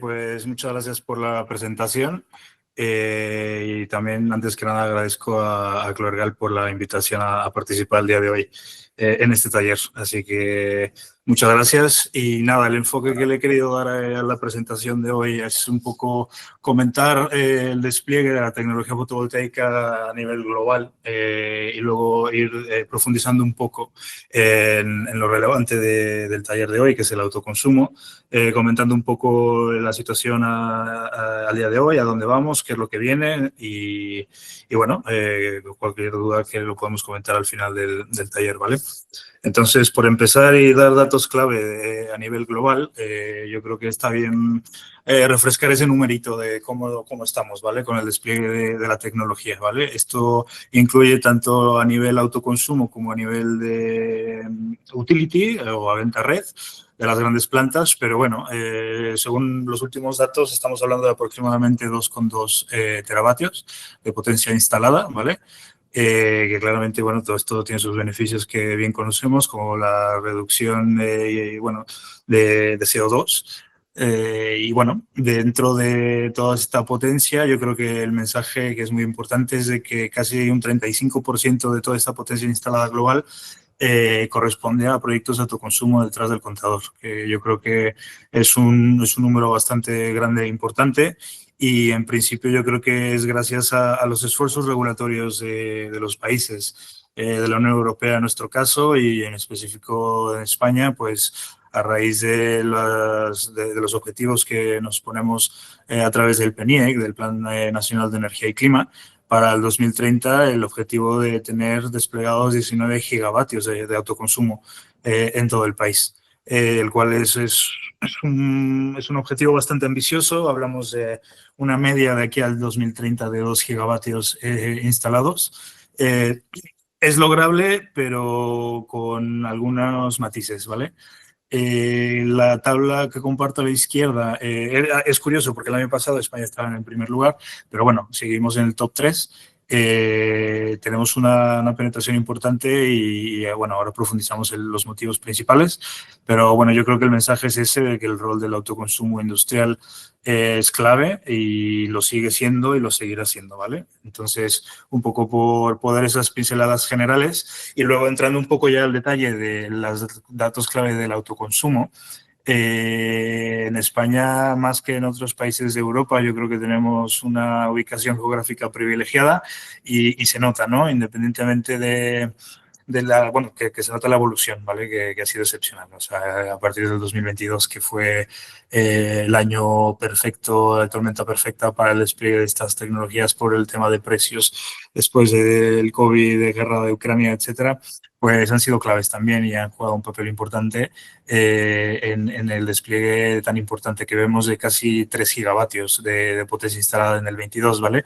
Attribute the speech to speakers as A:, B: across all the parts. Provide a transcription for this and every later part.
A: pues muchas gracias por la presentación y también antes que nada agradezco a Clergal por la invitación a participar el día de hoy en este taller. Así que muchas gracias y nada, el enfoque que le he querido dar a la presentación de hoy es un poco comentar el despliegue de la tecnología fotovoltaica a nivel global y luego ir profundizando un poco en lo relevante del taller de hoy, que es el autoconsumo. Comentando un poco la situación al día de hoy, a dónde vamos, qué es lo que viene y bueno, cualquier duda que lo podemos comentar al final del taller, ¿vale? Entonces, por empezar y dar datos clave a nivel global, yo creo que está bien refrescar ese numerito de cómo estamos, ¿vale? Con el despliegue de la tecnología, ¿vale? Esto incluye tanto a nivel autoconsumo como a nivel de utility o a venta red de las grandes plantas, pero bueno, según los últimos datos estamos hablando de aproximadamente 2,2 teravatios de potencia instalada, ¿vale? Que claramente, bueno, todo esto tiene sus beneficios que bien conocemos, como la reducción bueno, de CO2. Y bueno, dentro de toda esta potencia, yo creo que el mensaje que es muy importante es de que casi un 35% de toda esta potencia instalada global corresponde a proyectos de autoconsumo detrás del contador, que yo creo que es un número bastante grande e importante y en principio yo creo que es gracias a los esfuerzos regulatorios de los países, de la Unión Europea en nuestro caso y en específico en España, pues a raíz de los objetivos que nos ponemos a través del PNIEC, del Plan Nacional de Energía y Clima, para el 2030 el objetivo de tener desplegados 19 gigavatios de autoconsumo en todo el país, el cual es un objetivo bastante ambicioso. Hablamos de una media de aquí al 2030 de 2 gigavatios instalados. Es lograble, pero con algunos matices, ¿vale? La tabla que comparto a la izquierda es curioso porque el año pasado España estaba en el primer lugar, pero bueno, seguimos en el top 3. Tenemos una penetración importante y, bueno, ahora profundizamos en los motivos principales, pero bueno, yo creo que el mensaje es ese de que el rol del autoconsumo industrial es clave y lo sigue siendo y lo seguirá siendo, ¿vale? Entonces, un poco por poder esas pinceladas generales y luego entrando un poco ya al detalle de los datos clave del autoconsumo. En España, más que en otros países de Europa, yo creo que tenemos una ubicación geográfica privilegiada y se nota, ¿no? Independientemente bueno, que se nota la evolución, ¿vale? Que ha sido excepcional. O sea, a partir del 2022, que fue el año perfecto, la tormenta perfecta para el despliegue de estas tecnologías por el tema de precios después del COVID, de guerra de Ucrania, etcétera, pues han sido claves también y han jugado un papel importante en el despliegue tan importante que vemos de casi 3 gigavatios de potencia instalada en el 22, ¿vale?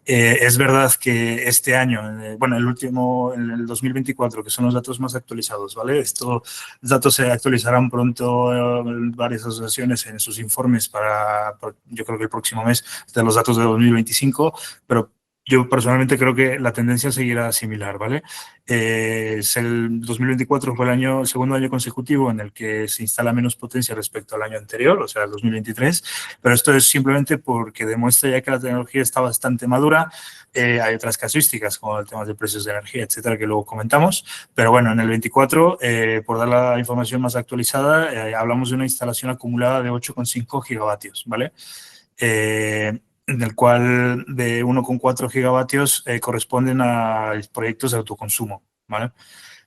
A: Es verdad que este año, bueno, en el 2024, que son los datos más actualizados, ¿vale? Estos datos se actualizarán pronto en varias asociaciones en sus informes yo creo que el próximo mes, de los datos de 2025, pero yo personalmente creo que la tendencia seguirá similar, ¿vale? El 2024 fue el segundo año consecutivo en el que se instala menos potencia respecto al año anterior, o sea, el 2023, pero esto es simplemente porque demuestra ya que la tecnología está bastante madura. Hay otras casuísticas como el tema de precios de energía, etcétera, que luego comentamos, pero bueno, en el 24, por dar la información más actualizada, hablamos de una instalación acumulada de 8,5 gigavatios, ¿vale? En el cual de 1,4 gigavatios corresponden a proyectos de autoconsumo, ¿vale?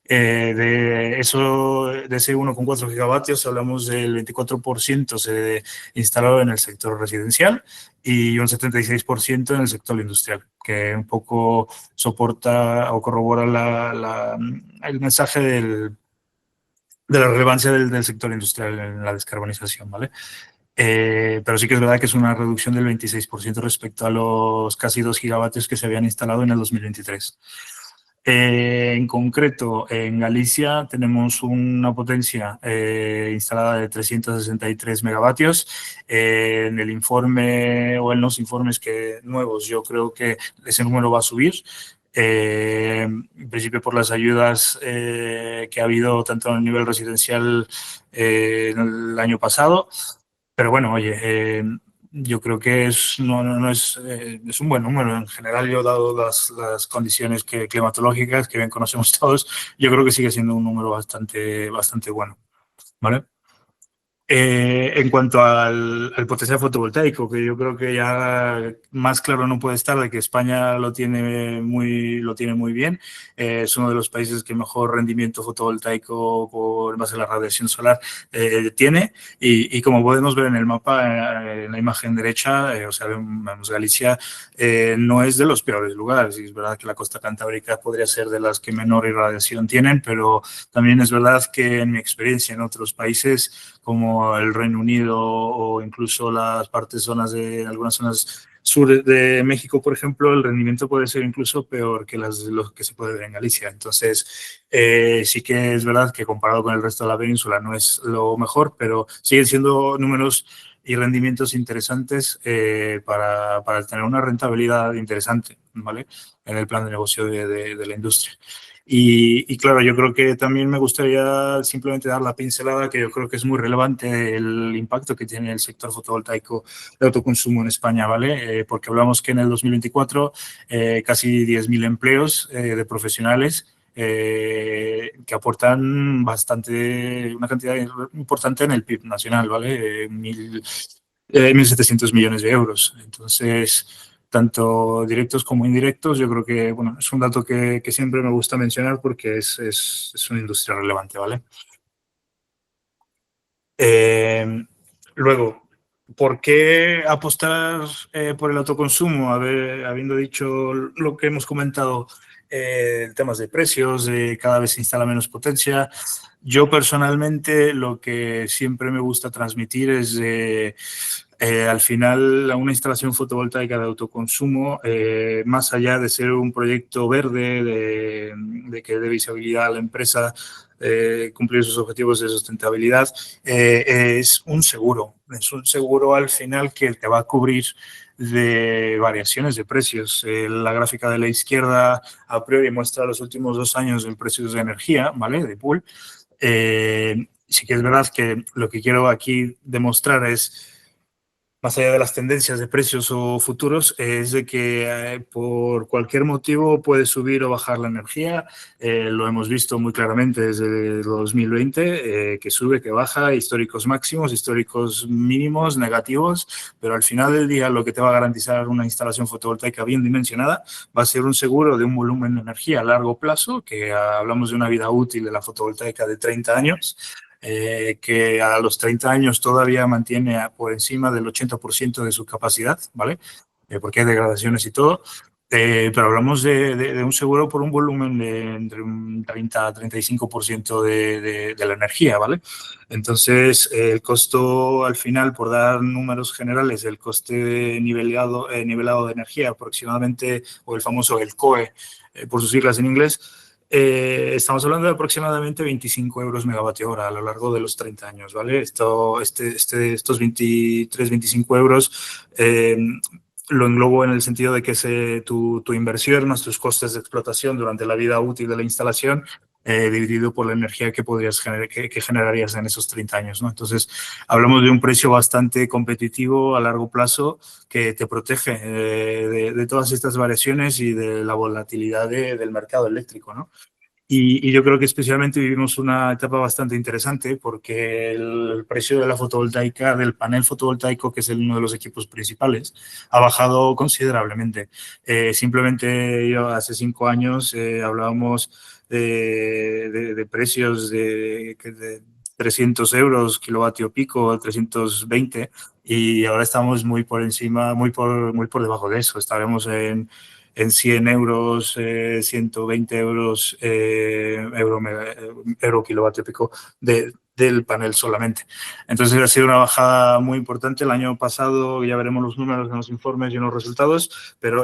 A: De ese 1,4 gigavatios hablamos del 24% se instaló en el sector residencial y un 76% en el sector industrial, que un poco soporta o corrobora el mensaje de la relevancia del sector industrial en la descarbonización, ¿vale? Pero sí que es verdad que es una reducción del 26% respecto a los casi 2 gigavatios que se habían instalado en el 2023. En concreto, en Galicia tenemos una potencia instalada de 363 megavatios. En el informe o en los informes nuevos, yo creo que ese número va a subir. En principio por las ayudas que ha habido tanto a nivel residencial en el año pasado Pero bueno, oye, yo creo que no es un buen número. En general, yo dado las condiciones climatológicas que bien conocemos todos, yo creo que sigue siendo un número bastante bueno, ¿vale? En cuanto al potencial fotovoltaico, que yo creo que ya más claro no puede estar de que España lo tiene muy bien. Es uno de los países que mejor rendimiento fotovoltaico en base a la radiación solar tiene. Y como podemos ver en el mapa, en la imagen derecha, o sea, vemos Galicia, no es de los peores lugares. Y es verdad que la costa cantábrica podría ser de las que menor irradiación tienen, pero también es verdad que en mi experiencia en otros países, como el Reino Unido o incluso algunas zonas sur de México, por ejemplo, el rendimiento puede ser incluso peor que los que se puede ver en Galicia. Entonces, sí que es verdad que comparado con el resto de la península no es lo mejor, pero siguen siendo números y rendimientos interesantes para tener una rentabilidad interesante, ¿vale? En el plan de negocio de la industria. Y claro, yo creo que también me gustaría simplemente dar la pincelada, que yo creo que es muy relevante el impacto que tiene el sector fotovoltaico de autoconsumo en España, ¿vale? Porque hablamos que en el 2024 casi 10.000 empleos de profesionales que aportan una cantidad importante en el PIB nacional, ¿vale? 1.700 millones de euros. Entonces, tanto directos como indirectos, yo creo que bueno, es un dato que siempre me gusta mencionar porque es una industria relevante, ¿vale? Eh, Luego, ¿por qué apostar por el autoconsumo? Habiendo dicho lo que hemos comentado, temas de precios, de cada vez se instala menos potencia. Yo personalmente lo que siempre me gusta transmitir es al final una instalación fotovoltaica de autoconsumo, más allá de ser un proyecto verde, de que dé visibilidad a la empresa, cumplir sus objetivos de sustentabilidad, es un seguro al final que te va a cubrir de variaciones de precios. La gráfica de la izquierda a priori muestra los últimos 2 años en precios de energía, ¿vale? De pool. Sí que es verdad que lo que quiero aquí demostrar es, más allá de las tendencias de precios o futuros, es de que por cualquier motivo puede subir o bajar la energía. Lo hemos visto muy claramente desde 2020, que sube, que baja, históricos máximos, históricos mínimos, negativos, pero al final del día lo que te va a garantizar una instalación fotovoltaica bien dimensionada va a ser un seguro de un volumen de energía a largo plazo, que hablamos de una vida útil de la fotovoltaica de 30 años, que a los 30 años todavía mantiene por encima del 80% de su capacidad, ¿vale? Porque hay degradaciones y todo. Pero hablamos de un seguro por un volumen de entre un 30 a 35% de la energía, ¿vale? Entonces, el costo al final, por dar números generales, el coste nivelado de energía aproximadamente, o el famoso el COE, por sus siglas en inglés, estamos hablando de aproximadamente 25 euros megavatio hora a lo largo de los 30 años, ¿vale? Estos 23, 25 euros lo englobo en el sentido de que tu inversión más tus costes de explotación durante la vida útil de la instalación, dividido por la energía que generarías en esos 30 años, ¿no? Entonces, hablamos de un precio bastante competitivo a largo plazo que te protege de todas estas variaciones y de la volatilidad del mercado eléctrico, ¿no? Y yo creo que especialmente vivimos una etapa bastante interesante porque el precio de la fotovoltaica, del panel fotovoltaico, que es uno de los equipos principales, ha bajado considerablemente. Simplemente yo hace 5 años hablábamos de precios de 300 euros kilovatio pico, 320, y ahora estamos muy por encima, muy por debajo de eso. Estaremos en 100 euros, 120 euros euro kilovatio pico del panel solamente. Entonces ha sido una bajada muy importante. El año pasado, ya veremos los números en los informes y en los resultados, pero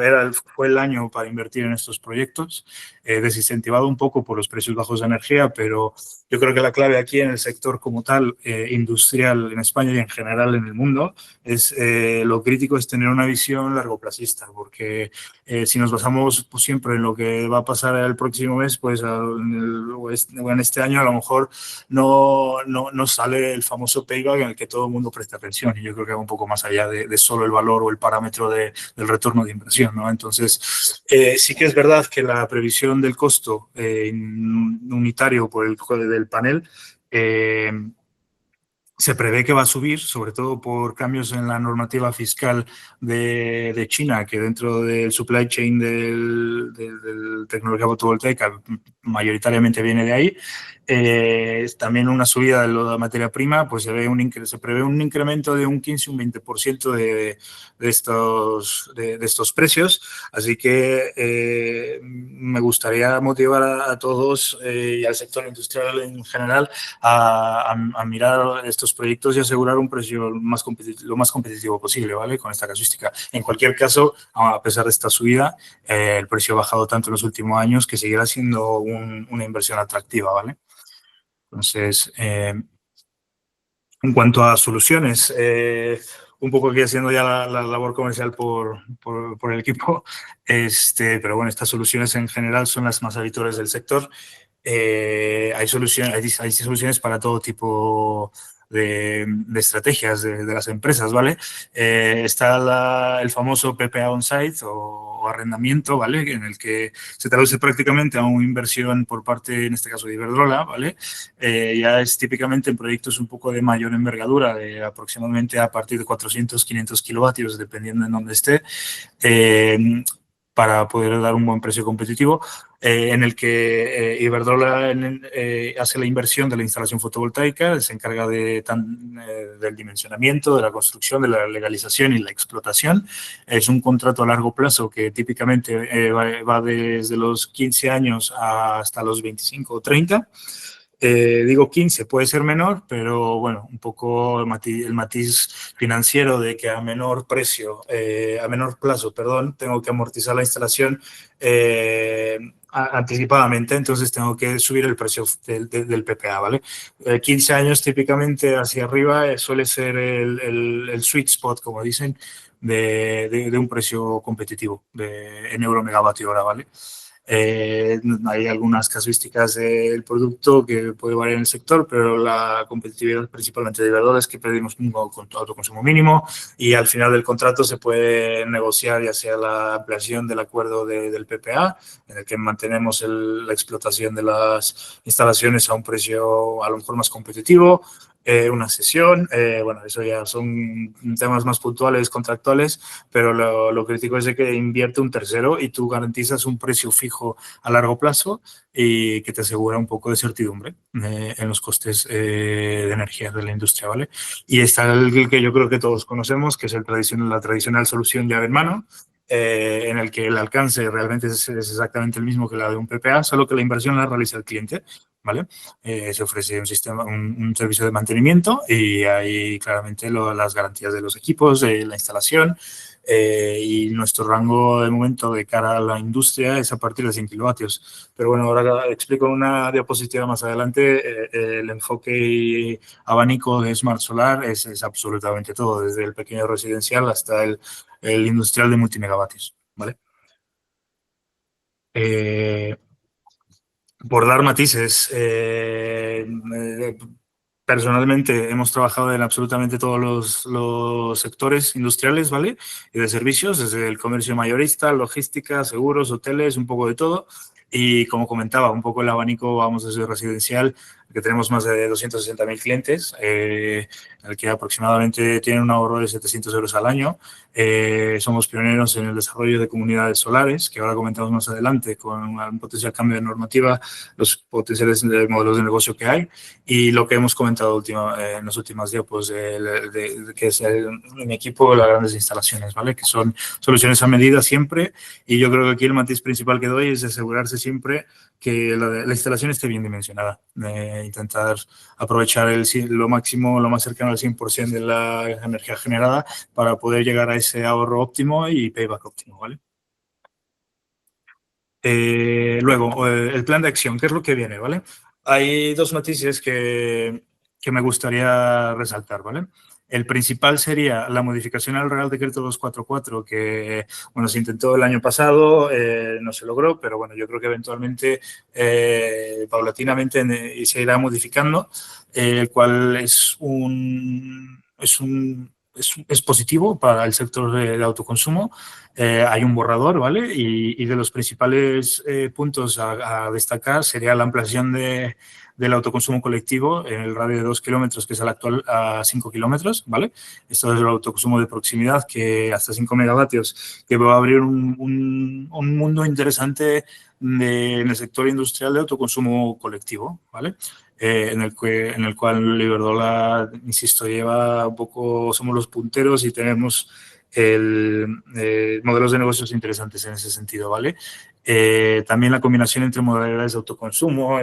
A: fue el año para invertir en estos proyectos, desincentivado un poco por los precios bajos de energía, pero yo creo que la clave aquí en el sector como tal, industrial en España y en general en el mundo, es lo crítico es tener una visión largoplacista, porque si nos basamos pues, siempre en lo que va a pasar el próximo mes, pues o en este año a lo mejor no sale el famoso payback en el que todo el mundo presta atención. Y yo creo que va un poco más allá de solo el valor o el parámetro del retorno de inversión, ¿no? Entonces, sí que es verdad que la previsión del costo unitario por del panel se prevé que va a subir, sobre todo por cambios en la normativa fiscal de China, que dentro del supply chain del tecnología fotovoltaica mayoritariamente viene de ahí. También una subida de la materia prima, pues se prevé un incremento de un 15, un 20% de estos precios. Así que me gustaría motivar a todos y al sector industrial en general a mirar estos proyectos y asegurar un precio lo más competitivo posible, ¿vale? Con esta casuística. En cualquier caso, a pesar de esta subida, el precio ha bajado tanto en los últimos años que seguirá siendo una inversión atractiva, ¿vale? Entonces, en cuanto a soluciones, un poco aquí haciendo ya la labor comercial por el equipo, pero bueno, estas soluciones en general son las más habituales del sector. Hay soluciones para todo tipo de estrategias de las empresas, ¿vale? Está el famoso PPA on-site o arrendamiento, ¿vale? En el que se traduce prácticamente a una inversión por parte, en este caso, de Iberdrola, ¿vale? Ya es típicamente en proyectos un poco de mayor envergadura, de aproximadamente a partir de 400, 500 kilovatios, dependiendo en dónde esté, para poder dar un buen precio competitivo, en el que Iberdrola hace la inversión de la instalación fotovoltaica, se encarga del dimensionamiento, de la construcción, de la legalización y la explotación. Es un contrato a largo plazo que típicamente va desde los 15 años hasta los 25 o 30. Digo 15, puede ser menor, pero bueno, un poco el matiz financiero de que a menor plazo, perdón, tengo que amortizar la instalación anticipadamente, entonces tengo que subir el precio del PPA, ¿vale? 15 años típicamente hacia arriba suele ser el sweet spot, como dicen, de un precio competitivo en euro megavatio hora, ¿vale? Hay algunas casuísticas del producto que puede variar en el sector, pero la competitividad principalmente de Iberdrola es que pedimos un autoconsumo mínimo y al final del contrato se puede negociar ya sea la ampliación del acuerdo del PPA, en el que mantenemos la explotación de las instalaciones a un precio a lo mejor más competitivo, una sesión, bueno, eso ya son temas más puntuales, contractuales, pero lo crítico es de que invierte un tercero y tú garantizas un precio fijo a largo plazo y que te asegura un poco de certidumbre en los costes de energía de la industria, ¿vale? Y está el que yo creo que todos conocemos, que es la tradicional solución llave en mano, en el que el alcance realmente es exactamente el mismo que la de un PPA, solo que la inversión la realiza el cliente, ¿vale? Se ofrece un servicio de mantenimiento y hay claramente las garantías de los equipos, de la instalación, y nuestro rango de momento de cara a la industria es a partir de 100 kilovatios. Pero bueno, ahora explico en una diapositiva más adelante, el enfoque y abanico de Smart Solar es absolutamente todo, desde el pequeño residencial hasta el industrial de multimegavatios, ¿vale? Por dar matices, personalmente hemos trabajado en absolutamente todos los sectores industriales, ¿vale? Y de servicios, desde el comercio mayorista, logística, seguros, hoteles, un poco de todo. Y como comentaba, un poco el abanico, vamos desde residencial, que tenemos más de 260.000 clientes, el que aproximadamente tienen un ahorro de 700 euros al año. Somos pioneros en el desarrollo de comunidades solares, que ahora comentamos más adelante, con un potencial cambio de normativa, los potenciales modelos de negocio que hay. Y lo que hemos comentado en los últimos diapos, que es mi equipo, las grandes instalaciones, ¿vale? Que son soluciones a medida siempre. Y yo creo que aquí el matiz principal que doy es asegurarse siempre que la instalación esté bien dimensionada. Intentar aprovechar lo máximo, lo más cercano al 100% de la energía generada para poder llegar a ese ahorro óptimo y payback óptimo, ¿vale? Luego, el plan de acción, ¿qué es lo que viene, ¿vale? Hay dos noticias que me gustaría resaltar, ¿vale? El principal sería la modificación al Real Decreto 244, que bueno, se intentó el año pasado, no se logró, pero bueno, yo creo que eventualmente, paulatinamente, se irá modificando, el cual es positivo para el sector de autoconsumo. Hay un borrador, ¿vale? Y de los principales puntos a destacar sería la ampliación del autoconsumo colectivo en el radio de 2 kilómetros, que es el actual a 5 kilómetros, ¿vale? Esto es el autoconsumo de proximidad, que hasta 5 megavatios, que va a abrir un mundo interesante en el sector industrial de autoconsumo colectivo, ¿vale? En el cual Iberdrola, insisto, lleva un poco, somos los punteros y tenemos modelos de negocios interesantes en ese sentido, ¿vale? También la combinación entre modalidades de autoconsumo,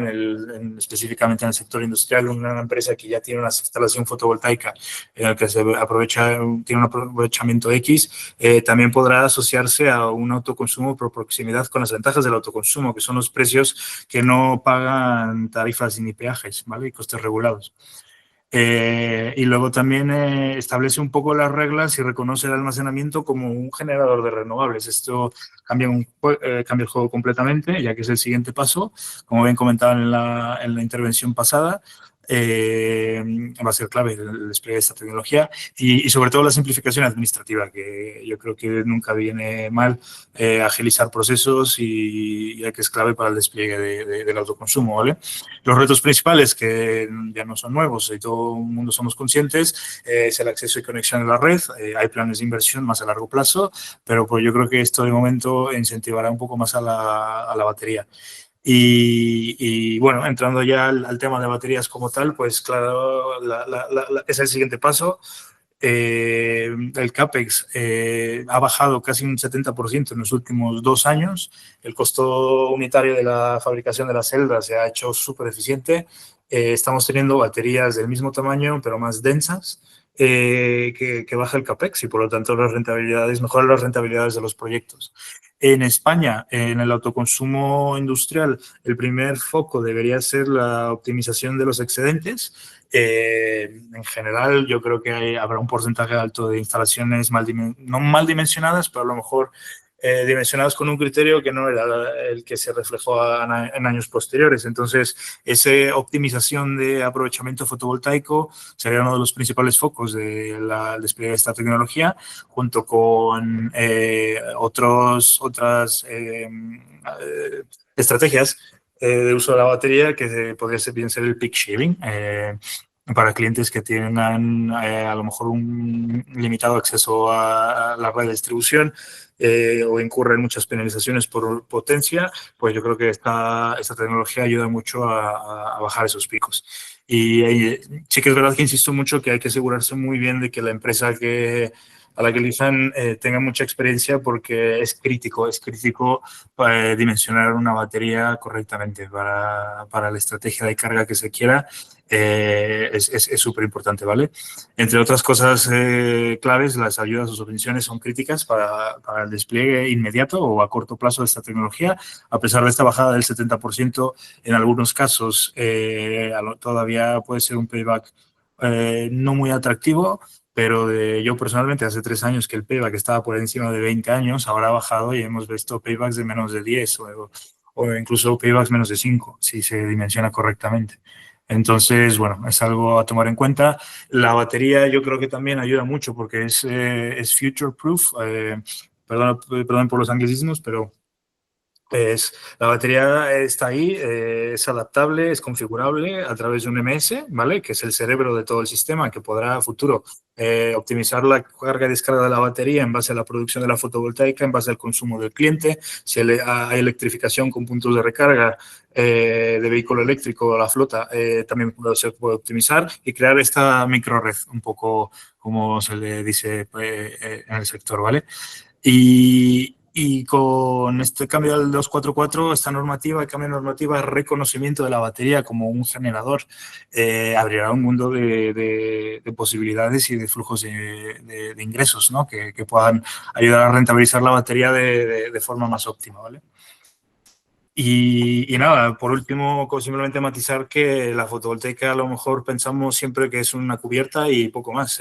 A: específicamente en el sector industrial, una empresa que ya tiene una instalación fotovoltaica en la que tiene un aprovechamiento X, también podrá asociarse a un autoconsumo por proximidad con las ventajas del autoconsumo, que son los precios que no pagan tarifas ni peajes, ¿vale? Y costes regulados. Y luego también establece un poco las reglas y reconoce el almacenamiento como un generador de renovables. Esto cambia el juego completamente, ya que es el siguiente paso. Como bien comentaban en la intervención pasada, va a ser clave el despliegue de esta tecnología y sobre todo la simplificación administrativa, que yo creo que nunca viene mal, agilizar procesos y que es clave para el despliegue del autoconsumo, ¿vale? Los retos principales, que ya no son nuevos y todo el mundo somos conscientes, es el acceso y conexión a la red. Hay planes de inversión más a largo plazo, pero pues yo creo que esto de momento incentivará un poco más a la batería. Y bueno, entrando ya al tema de baterías como tal, pues claro, es el siguiente paso. El CAPEX ha bajado casi un 70% en los últimos 2 años. El costo unitario de la fabricación de las celdas se ha hecho súper eficiente. Estamos teniendo baterías del mismo tamaño, pero más densas, que baja el CAPEX y por lo tanto mejoran las rentabilidades de los proyectos. En España, en el autoconsumo industrial, el primer foco debería ser la optimización de los excedentes. En general, yo creo que habrá un porcentaje alto de instalaciones no mal dimensionadas, pero a lo mejor dimensionadas con un criterio que no era el que se reflejó en años posteriores. Entonces, esa optimización de aprovechamiento fotovoltaico sería uno de los principales focos del despliegue de esta tecnología, junto con otras estrategias de uso de la batería, que podría ser bien ser el peak shaving, para clientes que tienen a lo mejor un limitado acceso a la red de distribución o incurren muchas penalizaciones por potencia, pues yo creo que esta tecnología ayuda mucho a bajar esos picos. Y sí que es verdad que insisto mucho que hay que asegurarse muy bien de que la empresa a la que elijan tenga mucha experiencia, porque es crítico dimensionar una batería correctamente para la estrategia de carga que se quiera. Es súper importante, ¿vale? Entre otras cosas claves, las ayudas o subvenciones son críticas para el despliegue inmediato o a corto plazo de esta tecnología. A pesar de esta bajada del 70%, en algunos casos todavía puede ser un payback no muy atractivo, pero yo personalmente hace 3 años que el payback estaba por encima de 20 años, ahora ha bajado y hemos visto paybacks de menos de 10 o incluso paybacks menos de 5, si se dimensiona correctamente. Entonces, bueno, es algo a tomar en cuenta. La batería yo creo que también ayuda mucho porque es future proof. Perdón por los anglicismos, pero la batería está ahí, es adaptable, es configurable a través de un MS, ¿vale? Que es el cerebro de todo el sistema, que podrá a futuro optimizar la carga y descarga de la batería en base a la producción de la fotovoltaica, en base al consumo del cliente. Si hay electrificación con puntos de recarga de vehículo eléctrico a la flota, también se puede optimizar y crear esta microred, un poco como se le dice en el sector, ¿vale? Y con este cambio del 244, esta normativa, el cambio de normativa, es reconocimiento de la batería como un generador, abrirá un mundo de posibilidades y de flujos de ingresos, ¿no? Que puedan ayudar a rentabilizar la batería de forma más óptima, ¿vale? Y nada, por último, simplemente matizar que la fotovoltaica a lo mejor pensamos siempre que es una cubierta y poco más.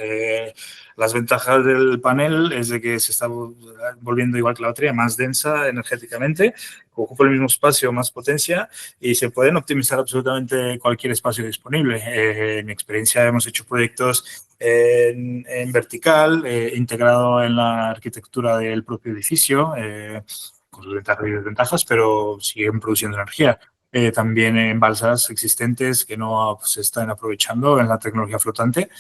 A: Las ventajas del panel es de que se está volviendo igual que la batería, más densa energéticamente, ocupa el mismo espacio, más potencia y se pueden optimizar absolutamente cualquier espacio disponible. En mi experiencia hemos hecho proyectos en vertical, integrado en la arquitectura del propio edificio, con sus ventajas y desventajas, pero siguen produciendo energía. También en balsas existentes que no se están aprovechando en la tecnología flotante,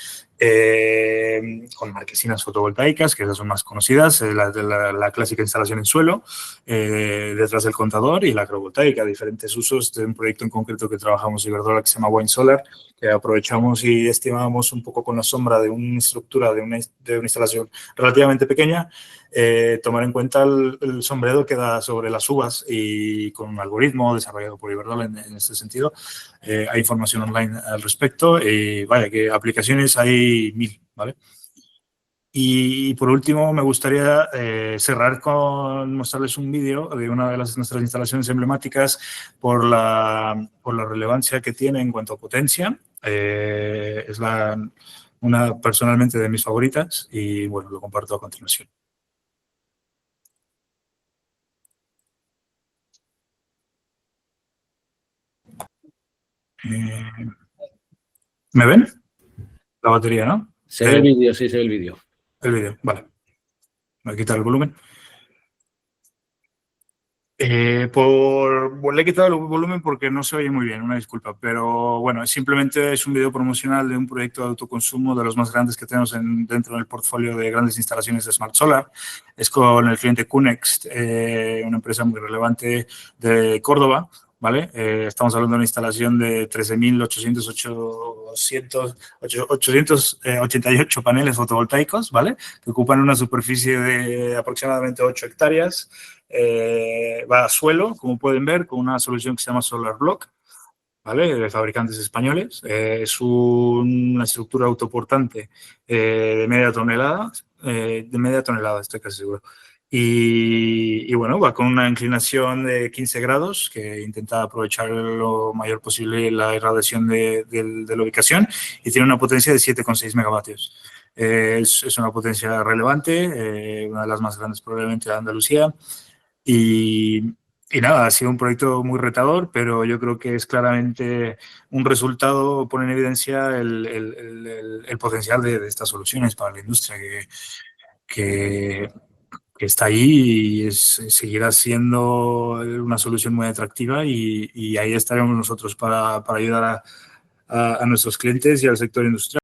A: con marquesinas fotovoltaicas, que esas son más conocidas, la clásica instalación en suelo, detrás del contador, y la agrovoltaica, diferentes usos de un proyecto en concreto que trabajamos en Iberdrola que se llama Wine Solar, que aprovechamos y estimamos un poco con la sombra de una estructura de una instalación relativamente pequeña, tomar en cuenta el sombreado que da sobre las uvas, y con un algoritmo desarrollado por Iberdrola en este sentido. Hay información online al respecto y vaya que aplicaciones hay mil, ¿vale? Y por último, me gustaría cerrar con mostrarles un vídeo de una de nuestras instalaciones emblemáticas por la relevancia que tiene en cuanto a potencia. Es una personalmente de mis favoritas y bueno, lo comparto a continuación. Eh, ¿Me ven? La batería, ¿no?
B: Se ve el vídeo, sí, se ve el vídeo.
A: El vídeo, vale. Voy a quitar el volumen. Le he quitado el volumen porque no se oye muy bien, una disculpa, pero bueno, simplemente es un video promocional de un proyecto de autoconsumo de los más grandes que tenemos dentro del portfolio de grandes instalaciones de Smart Solar. Es con el cliente Cunext, una empresa muy relevante de Córdoba, ¿vale? Estamos hablando de una instalación de 13.888 paneles fotovoltaicos, ¿vale? Que ocupan una superficie de aproximadamente 8 hectáreas. Va a suelo, como pueden ver, con una solución que se llama Solar Block, ¿vale? De fabricantes españoles. Es una estructura autoportante de media tonelada, estoy casi seguro. Y bueno, va con una inclinación de 15 grados que intenta aprovechar lo mayor posible la irradiación de la ubicación, y tiene una potencia de 7,6 megavatios. Es una potencia relevante, una de las más grandes probablemente de Andalucía. Y, y nada, ha sido un proyecto muy retador, pero yo creo que es claramente un resultado, pone en evidencia el potencial de estas soluciones para la industria, que, que está ahí y seguirá siendo una solución muy atractiva, y ahí estaremos nosotros para ayudar a nuestros clientes y al sector industrial.